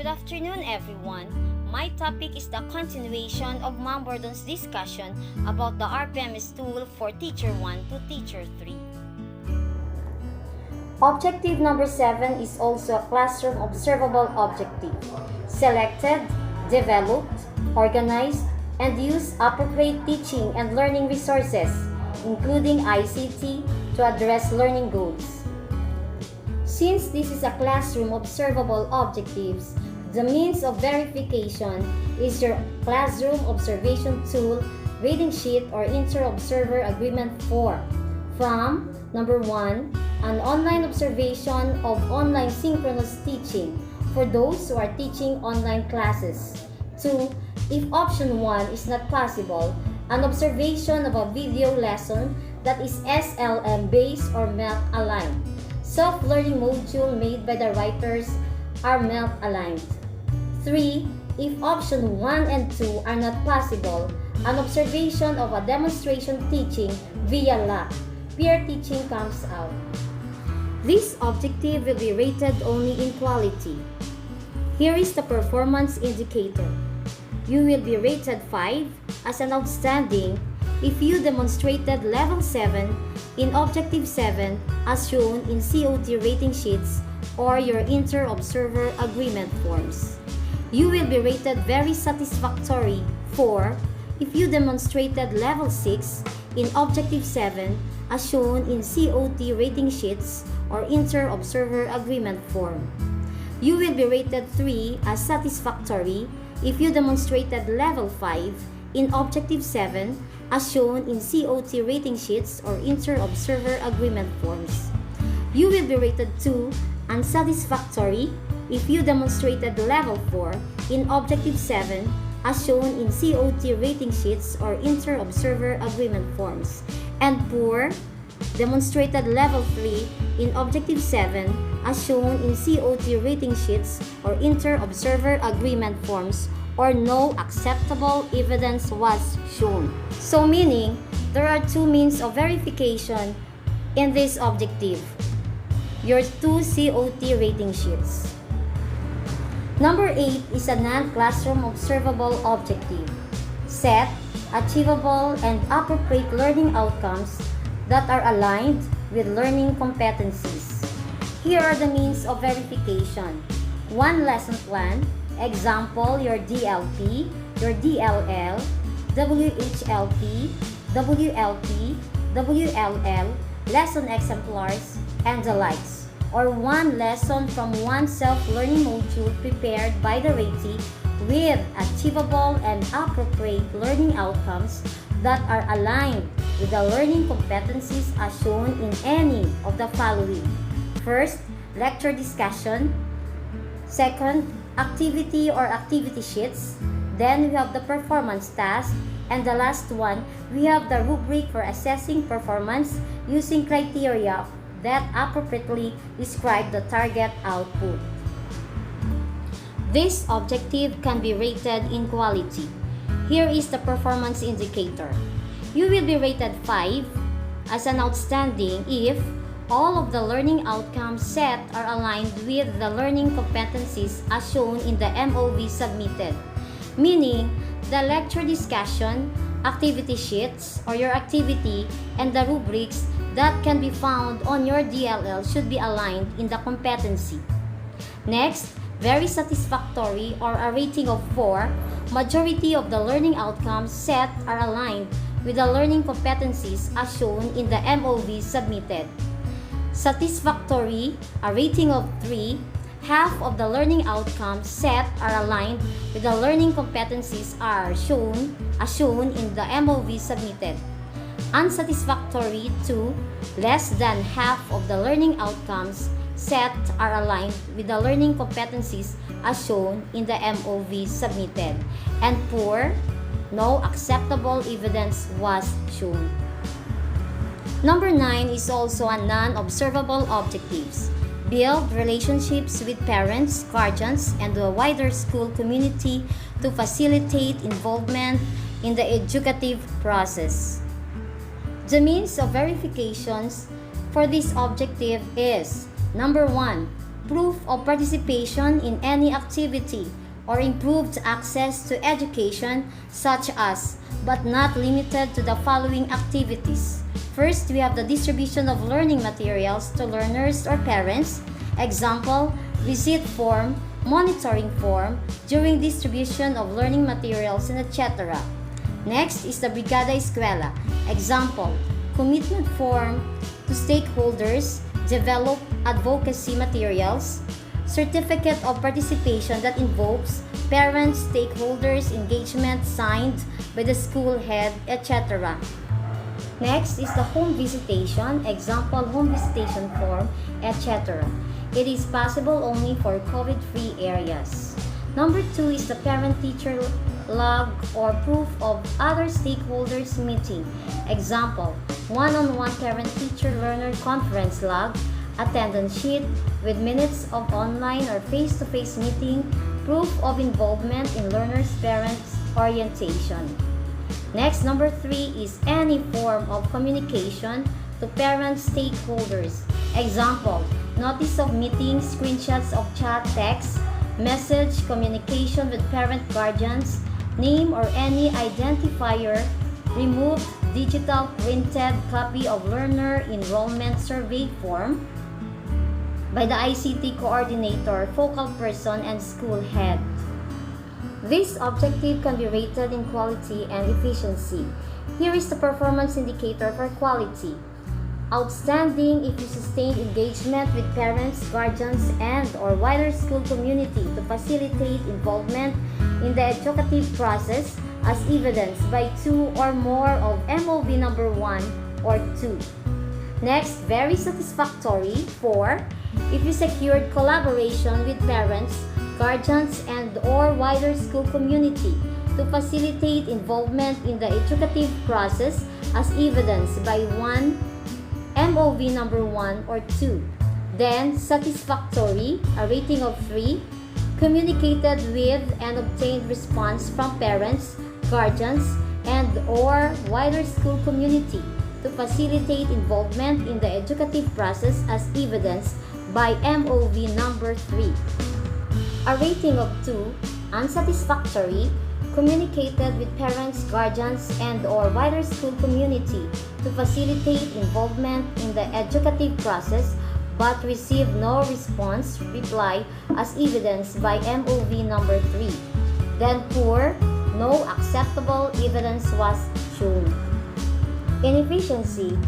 Good afternoon, everyone. My topic is the continuation of Ma'am Bordon's discussion about the RPMS tool for Teacher 1 to Teacher 3. Objective number 7 is also a classroom observable objective. Selected, developed, organized, and use appropriate teaching and learning resources, including ICT, to address learning goals. Since this is a classroom observable objectives, the means of verification is your classroom observation tool, rating sheet, or inter-observer agreement form. From number 1, an online observation of online synchronous teaching for those who are teaching online classes. 2, if option 1 is not possible, an observation of a video lesson that is SLM based or MELC aligned. Self-learning module made by the writers are MELC aligned. 3. If option 1 and 2 are not possible, an observation of a demonstration teaching via lab, peer teaching comes out. This objective will be rated only in quality. Here is the performance indicator. You will be rated 5 as an outstanding if you demonstrated level 7 in Objective 7 as shown in COT rating sheets or your inter-observer agreement forms. You will be rated very satisfactory 4 if you demonstrated level 6 in Objective 7 as shown in COT rating sheets or inter-observer agreement form. You will be rated 3 as satisfactory if you demonstrated level 5 in Objective 7 as shown in COT rating sheets or inter-observer agreement forms. You will be rated 2 unsatisfactory if you demonstrated level 4 in Objective 7 as shown in COT rating sheets or inter-observer agreement forms, and poor demonstrated level 3 in Objective 7 as shown in COT rating sheets or inter-observer agreement forms, or no acceptable evidence was shown. So meaning, there are two means of verification in this objective. Your 2 COT rating sheets. Number 8 is a non-classroom observable objective. Set achievable and appropriate learning outcomes that are aligned with learning competencies. Here are the means of verification. 1 lesson plan, example your DLP, your DLL, WHLP, WLP, WLL, lesson exemplars, and the likes, or 1 lesson from 1 self-learning module prepared by the ratee with achievable and appropriate learning outcomes that are aligned with the learning competencies as shown in any of the following. First, lecture discussion. Second, activity or activity sheets. Then we have the performance task. And the last one, we have the rubric for assessing performance using criteria that appropriately describe the target output. This objective can be rated in quality. Here is the performance indicator. You will be rated 5 as an outstanding if all of the learning outcomes set are aligned with the learning competencies as shown in the MOV submitted. Meaning, the lecture discussion, activity sheets, or your activity, and the rubrics that can be found on your DLL should be aligned in the competency. Next, very satisfactory or a rating of 4, majority of the learning outcomes set are aligned with the learning competencies as shown in the MOV submitted. Satisfactory, a rating of 3, half of the learning outcomes set are aligned with the learning competencies are shown as shown in the MOV submitted. Unsatisfactory 2, less than half of the learning outcomes set are aligned with the learning competencies as shown in the MOV submitted. And poor, no acceptable evidence was shown. Number 9 is also a non-observable objectives. Build relationships with parents, guardians, and the wider school community to facilitate involvement in the educative process. The means of verifications for this objective is number 1, proof of participation in any activity, or improved access to education, such as, but not limited to, the following activities. First, we have the distribution of learning materials to learners or parents. Example, visit form, monitoring form, during distribution of learning materials, and etc. Next is the Brigada Eskwela. Example, commitment form to stakeholders, develop advocacy materials, certificate of participation that involves parents, stakeholders, engagement signed by the school head, etc. Next is the home visitation, example, home visitation form, etc. It is possible only for COVID-free areas. Number 2 is the parent-teacher log or proof of other stakeholders meeting. Example, one-on-one parent-teacher learner conference log, attendance sheet with minutes of online or face-to-face meeting, proof of involvement in learners' parents' orientation. Next, number 3 is any form of communication to parent stakeholders. Example, notice of meeting, screenshots of chat text, message, communication with parent guardians, name or any identifier, removed digital printed copy of learner enrollment survey form by the ICT coordinator, focal person, and school head. This objective can be rated in quality and efficiency. Here is the performance indicator for quality. Outstanding if you sustained engagement with parents, guardians, and or wider school community to facilitate involvement in the educative process as evidenced by 2 or more of MOV number 1 or 2. Next, very satisfactory. 4. If you secured collaboration with parents, guardians, and or wider school community to facilitate involvement in the educative process as evidenced by 1 MOV number 1 or 2. Then, satisfactory, a rating of 3, communicated with and obtained response from parents, guardians, and or wider school community to facilitate involvement in the educative process as evidenced by MOV number 3. A rating of 2, unsatisfactory, communicated with parents, guardians, and or wider school community to facilitate involvement in the educative process but received no response reply as evidenced by MOV number 3. Then poor, no acceptable evidence was shown. In efficiency,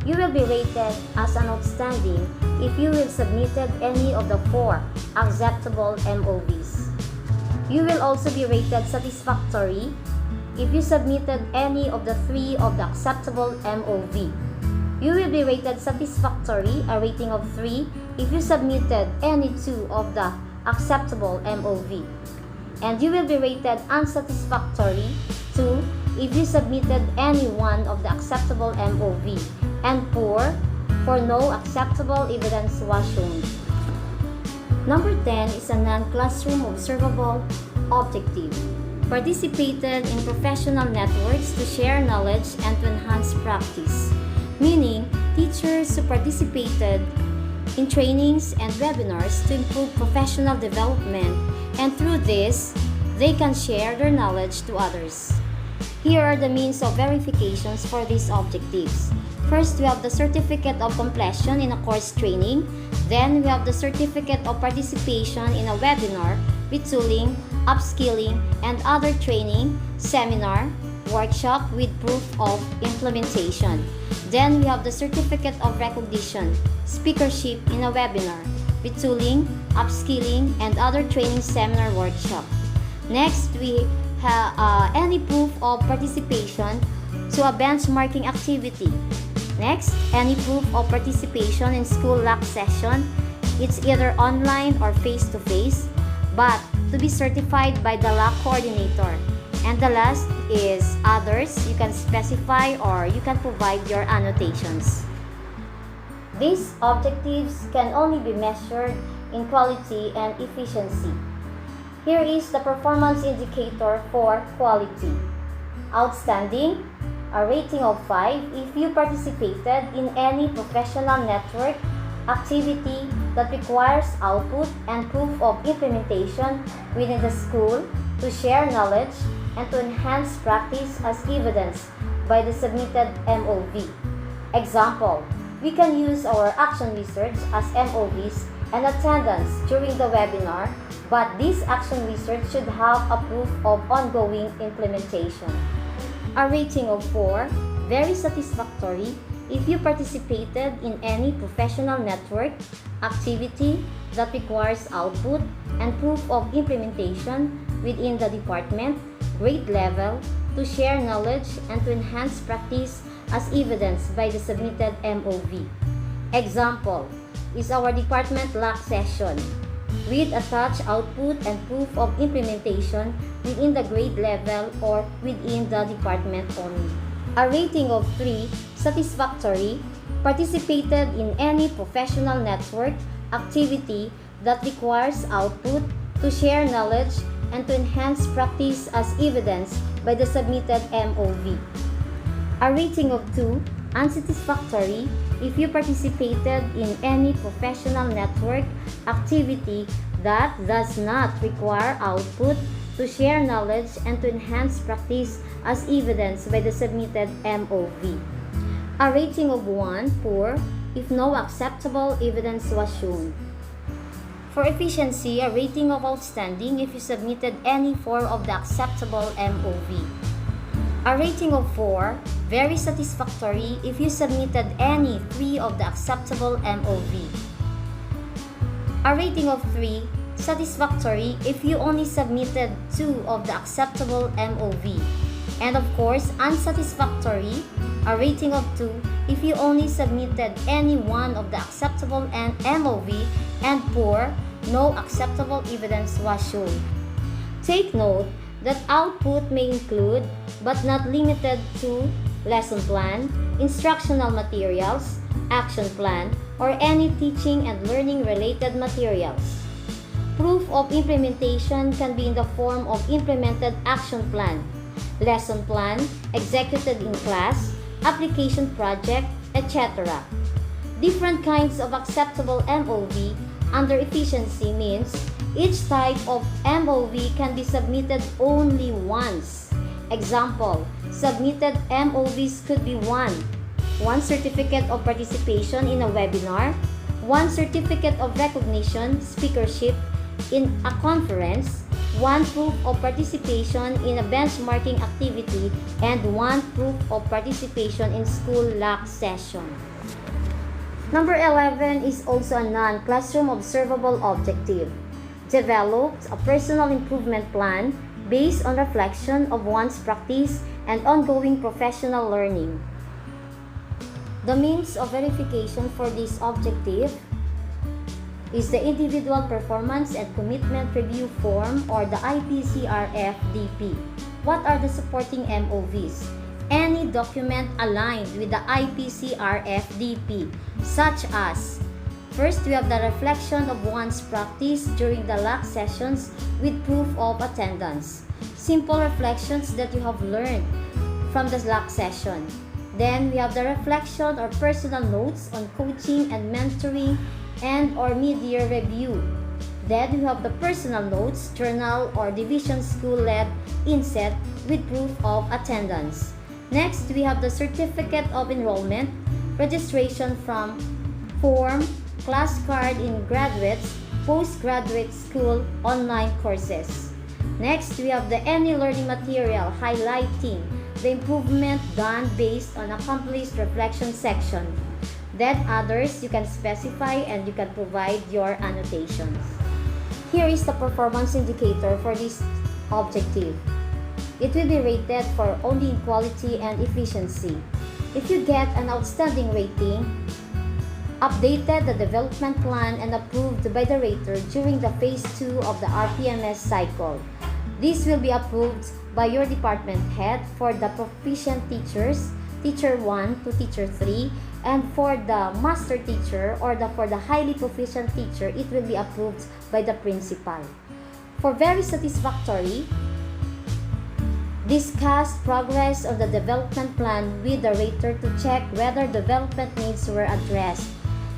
you will be rated as an outstanding if you will submitted any of the 4 acceptable MOVs. You will also be rated satisfactory if you submitted any of the 3 of the acceptable MOV. You will be rated satisfactory, a rating of 3, if you submitted any 2 of the acceptable MOV. And you will be rated unsatisfactory, 2, if you submitted any 1 of the acceptable MOV. And poor, for no acceptable evidence was shown. Number 10 is a non-classroom observable objective. Participated in professional networks to share knowledge and to enhance practice. Meaning, teachers who participated in trainings and webinars to improve professional development, and through this, they can share their knowledge to others. Here are the means of verifications for these objectives. First, we have the certificate of completion in a course training. Then, we have the certificate of participation in a webinar, retooling, upskilling, and other training, seminar, workshop with proof of implementation. Then, we have the certificate of recognition, speakership in a webinar, retooling, upskilling, and other training, seminar, workshop. Next, we have any proof of participation to a benchmarking activity. Next, any proof of participation in school LAC session. It's either online or face-to-face, but to be certified by the LAC coordinator. And the last is others. You can specify or you can provide your annotations. These objectives can only be measured in quality and efficiency. Here is the performance indicator for quality. Outstanding, a rating of 5 if you participated in any professional network, activity, that requires output and proof of implementation within the school to share knowledge and to enhance practice as evidenced by the submitted MOV. Example, we can use our action research as MOVs and attendance during the webinar, but this action research should have a proof of ongoing implementation. A rating of 4, very satisfactory if you participated in any professional network activity that requires output and proof of implementation within the department, grade level, to share knowledge and to enhance practice as evidenced by the submitted MOV. Example is our department LAC session with attached output and proof of implementation within the grade level or within the department only. A rating of 3, satisfactory, participated in any professional network activity that requires output to share knowledge and to enhance practice as evidenced by the submitted MOV. A rating of 2, unsatisfactory, if you participated in any professional network activity that does not require output to share knowledge and to enhance practice as evidenced by the submitted MOV. A rating of 1, poor, if no acceptable evidence was shown. For efficiency, a rating of outstanding if you submitted any 4 of the acceptable MOV. A rating of 4, very satisfactory if you submitted any 3 of the acceptable MOV. A rating of 3, satisfactory if you only submitted 2 of the acceptable MOV. And of course, unsatisfactory, a rating of 2 if you only submitted any 1 of the acceptable MOV, and poor, no acceptable evidence was shown. Take note that output may include, but not limited to, lesson plan, instructional materials, action plan, or any teaching and learning related materials. Proof of implementation can be in the form of implemented action plan, lesson plan, executed in class, application project, etc. Different kinds of acceptable MOV under efficiency means each type of MOV can be submitted only once. Example, submitted MOVs could be 1 certificate of participation in a webinar, 1 certificate of recognition, speakership in a conference, 1 proof of participation in a benchmarking activity, and 1 proof of participation in school LAC session. Number 11 is also a non-classroom observable objective. Developed a personal improvement plan based on reflection of one's practice and ongoing professional learning. The means of verification for this objective is the Individual Performance and Commitment Review Form, or the IPCRF-DP. What are the supporting MOVs? Any document aligned with the IPCRF-DP, such as: first, we have the reflection of one's practice during the LAC sessions with proof of attendance. Simple reflections that you have learned from the LAC session. Then, we have the reflection or personal notes on coaching and mentoring and or mid-year review. Then, we have the personal notes, journal, or division school-led inset with proof of attendance. Next, we have the certificate of enrollment, registration form, class card in graduates, postgraduate school online courses. Next, we have the any learning material highlighting the improvement done based on accomplished reflection section. Then others you can specify and you can provide your annotations. Here is the performance indicator for this objective. It will be rated for only in quality and efficiency. If you get an outstanding rating, updated the development plan and approved by the rater during the phase 2 of the RPMS cycle. This will be approved by your department head for the proficient teachers, teacher 1 to teacher 3, and for the master teacher or for the highly proficient teacher, it will be approved by the principal. For very satisfactory, discuss progress of the development plan with the rater to check whether development needs were addressed.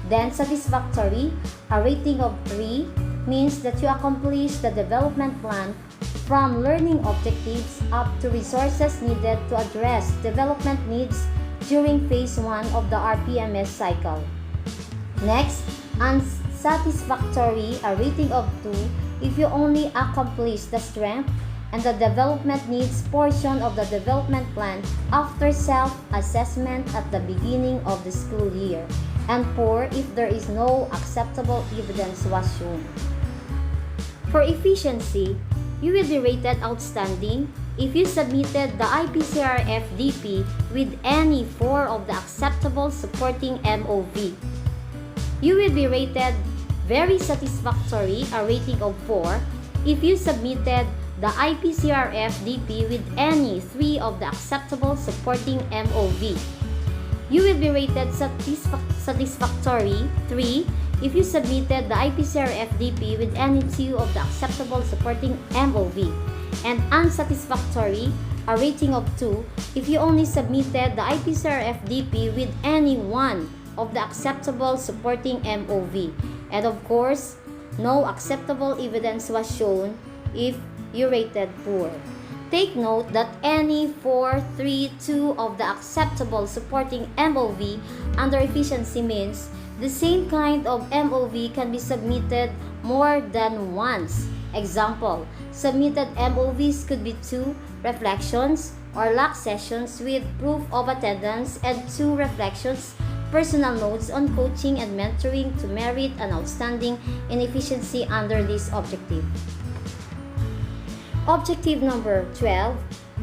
Then satisfactory, a rating of 3, means that you accomplish the development plan from learning objectives up to resources needed to address development needs during phase 1 of the RPMS cycle. Next, unsatisfactory, a rating of 2, if you only accomplish the strength and the development needs portion of the development plan after self-assessment at the beginning of the school year, and poor if there is no acceptable evidence was shown. For efficiency, you will be rated outstanding if you submitted the IPCRF-DP with any 4 of the acceptable supporting MOV. You will be rated very satisfactory, a rating of 4, if you submitted the IPCRF-DP with any 3 of the acceptable supporting MOV. You will be rated satisfactory, 3, if you submitted the IPCRF-DP with any 2 of the acceptable supporting MOV, and unsatisfactory, a rating of 2, if you only submitted the IPCRF-DP with any 1 of the acceptable supporting MOV, and of course, no acceptable evidence was shown if you rated poor. Take note that any 4, 3, 2 of the acceptable supporting MOV under efficiency means the same kind of MOV can be submitted more than once. Example, submitted MOVs could be 2 reflections or LAC sessions with proof of attendance and 2 reflections, personal notes on coaching and mentoring to merit an outstanding in efficiency under this objective. Objective number 12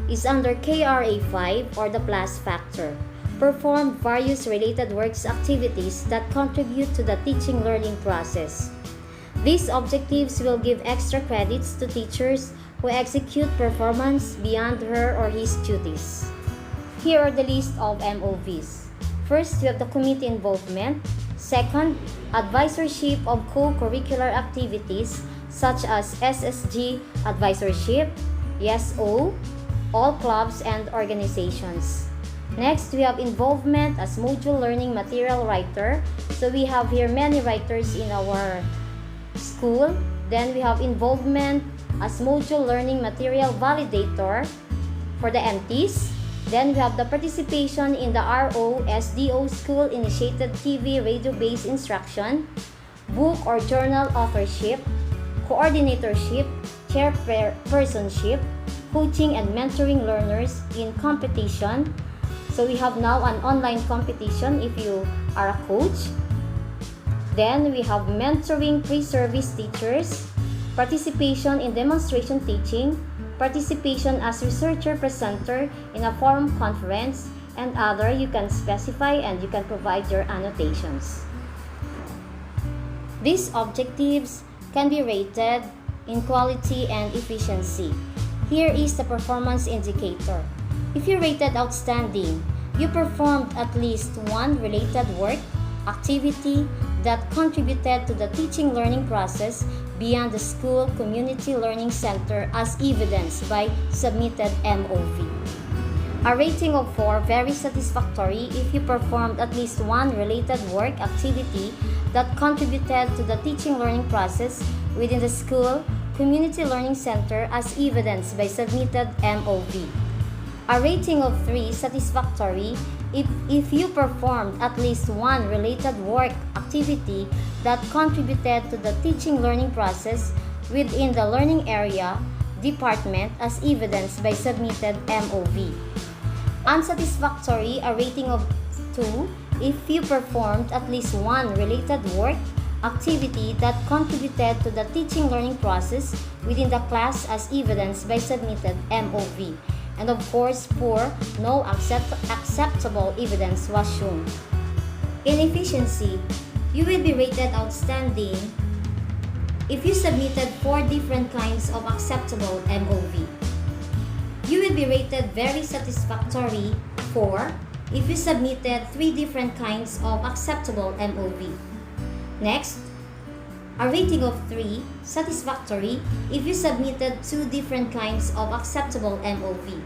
is under KRA 5 or the plus factor. Perform various related works activities that contribute to the teaching learning process. These objectives will give extra credits to teachers who execute performance beyond her or his duties. Here are the list of MOVs. First, we have the committee involvement. Second, advisorship of co-curricular activities such as SSG advisorship, YESO, all clubs and organizations. Next, we have involvement as module learning material writer. So we have here many writers in our school. Then we have involvement as module learning material validator for the MTs. Then we have the participation in the RO, SDO school initiated TV radio-based instruction, book or journal authorship, coordinatorship, chairpersonship, coaching and mentoring learners in competition. So we have now an online competition if you are a coach. Then we have mentoring pre-service teachers, participation in demonstration teaching, participation as researcher presenter in a forum conference, and other. You can specify and you can provide your annotations. These objectives can be rated in quality and efficiency. Here is the performance indicator. If you rated outstanding, you performed at least one related work, activity that contributed to the teaching learning process beyond the school community learning center as evidenced by submitted MOV. A rating of 4, very satisfactory if you performed at least one related work, activity that contributed to the teaching learning process within the school community learning center as evidenced by submitted MOV. A rating of 3, satisfactory if you performed at least one related work, activity that contributed to the teaching learning process within the learning area, department as evidenced by submitted MOV. Unsatisfactory, a rating of 2 if you performed at least one related work, activity that contributed to the teaching learning process within the class as evidenced by submitted MOV. And of course, poor, no acceptable evidence was shown. In efficiency, you will be rated outstanding if you submitted 4 different kinds of acceptable MOV. You will be rated very satisfactory 4 if you submitted 3 different kinds of acceptable MOV. Next, a rating of 3, satisfactory if you submitted 2 different kinds of acceptable MOV.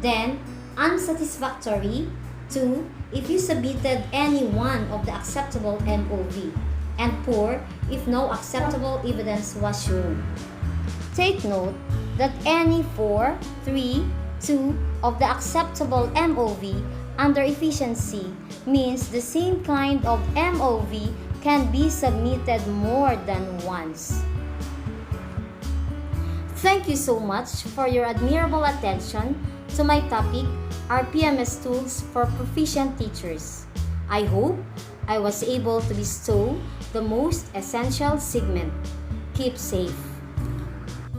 Then, unsatisfactory 2. If you submitted any one of the acceptable MOV. And 4. If no acceptable evidence was shown. Take note that any 4, 3, 2 of the acceptable MOV under efficiency means the same kind of MOV can be submitted more than once. Thank you so much for your admirable attention to my topic, RPMS Tools for Proficient Teachers. I hope I was able to bestow the most essential segment. Keep safe.